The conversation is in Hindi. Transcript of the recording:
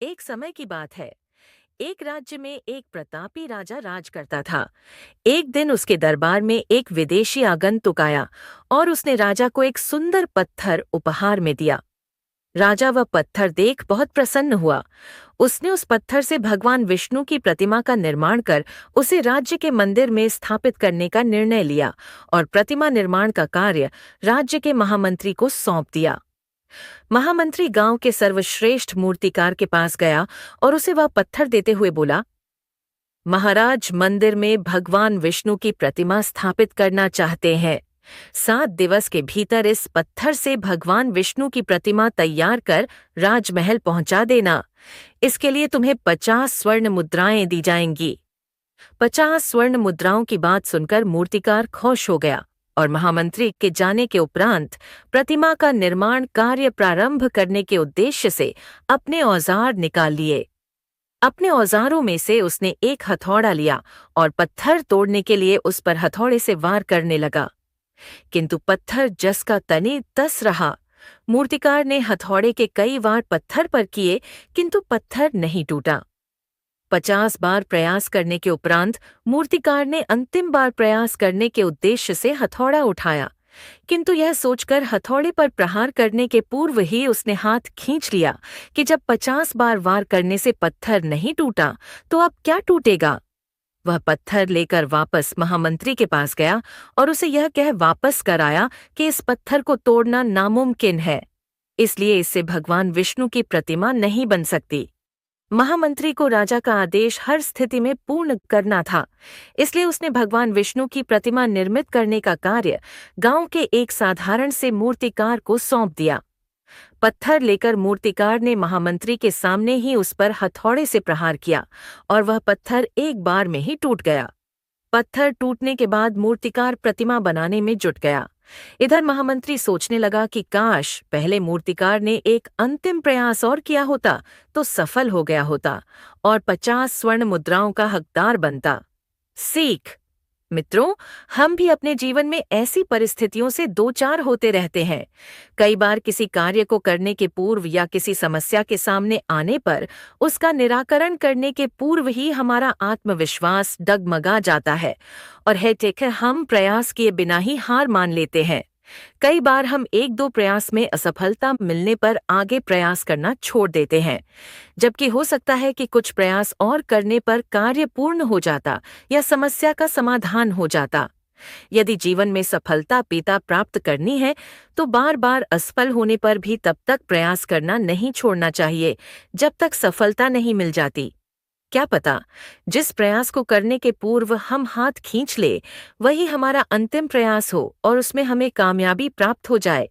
एक समय की बात है। एक राज्य में एक प्रतापी राजा राज करता था। एक दिन उसके दरबार में एक विदेशी आगंतुक आया और उसने राजा को एक सुंदर पत्थर उपहार में दिया। राजा वह पत्थर देख बहुत प्रसन्न हुआ। उसने उस पत्थर से भगवान विष्णु की प्रतिमा का निर्माण कर उसे राज्य के मंदिर में स्थापित करने का निर्णय लिया और प्रतिमा निर्माण का कार्य राज्य के महामंत्री को सौंप दिया। महामंत्री गांव के सर्वश्रेष्ठ मूर्तिकार के पास गया और उसे वह पत्थर देते हुए बोला, महाराज, मंदिर में भगवान विष्णु की प्रतिमा स्थापित करना चाहते हैं। 7 दिवस के भीतर इस पत्थर से भगवान विष्णु की प्रतिमा तैयार कर राजमहल पहुंचा देना। इसके लिए तुम्हें 50 स्वर्ण मुद्राएं दी जाएंगी। 50 स्वर्ण मुद्राओं की बात सुनकर मूर्तिकार खुश हो गया और महामंत्री के जाने के उपरांत प्रतिमा का निर्माण कार्य प्रारंभ करने के उद्देश्य से अपने औजार निकाल लिए। अपने औजारों में से उसने एक हथौड़ा लिया और पत्थर तोड़ने के लिए उस पर हथौड़े से वार करने लगा, किंतु पत्थर जस का तने तस रहा। मूर्तिकार ने हथौड़े के कई वार पत्थर पर किए, किंतु पत्थर नहीं टूटा। 50 बार प्रयास करने के उपरांत मूर्तिकार ने अंतिम बार प्रयास करने के उद्देश्य से हथौड़ा उठाया, किंतु यह सोचकर हथौड़े पर प्रहार करने के पूर्व ही उसने हाथ खींच लिया कि जब 50 बार वार करने से पत्थर नहीं टूटा तो अब क्या टूटेगा। वह पत्थर लेकर वापस महामंत्री के पास गया और उसे यह कह वापस कर आया कि इस पत्थर को तोड़ना नामुमकिन है, इसलिए इससे भगवान विष्णु की प्रतिमा नहीं बन सकती। महामंत्री को राजा का आदेश हर स्थिति में पूर्ण करना था, इसलिए उसने भगवान विष्णु की प्रतिमा निर्मित करने का कार्य गांव के एक साधारण से मूर्तिकार को सौंप दिया। पत्थर लेकर मूर्तिकार ने महामंत्री के सामने ही उस पर हथौड़े से प्रहार किया और वह पत्थर एक बार में ही टूट गया। पत्थर टूटने के बाद मूर्तिकार प्रतिमा बनाने में जुट गया। इधर महामंत्री सोचने लगा कि काश पहले मूर्तिकार ने एक अंतिम प्रयास और किया होता तो सफल हो गया होता और 50 स्वर्ण मुद्राओं का हकदार बनता। सीख। मित्रों, हम भी अपने जीवन में ऐसी परिस्थितियों से दो चार होते रहते हैं। कई बार किसी कार्य को करने के पूर्व या किसी समस्या के सामने आने पर उसका निराकरण करने के पूर्व ही हमारा आत्मविश्वास डगमगा जाता है और हम प्रयास किए बिना ही हार मान लेते हैं। कई बार हम एक दो प्रयास में असफलता मिलने पर आगे प्रयास करना छोड़ देते हैं, जबकि हो सकता है कि कुछ प्रयास और करने पर कार्य पूर्ण हो जाता या समस्या का समाधान हो जाता। यदि जीवन में सफलता पिता प्राप्त करनी है तो बार बार असफल होने पर भी तब तक प्रयास करना नहीं छोड़ना चाहिए जब तक सफलता नहीं मिल जाती। क्या पता जिस प्रयास को करने के पूर्व हम हाथ खींच ले वही हमारा अंतिम प्रयास हो और उसमें हमें कामयाबी प्राप्त हो जाए।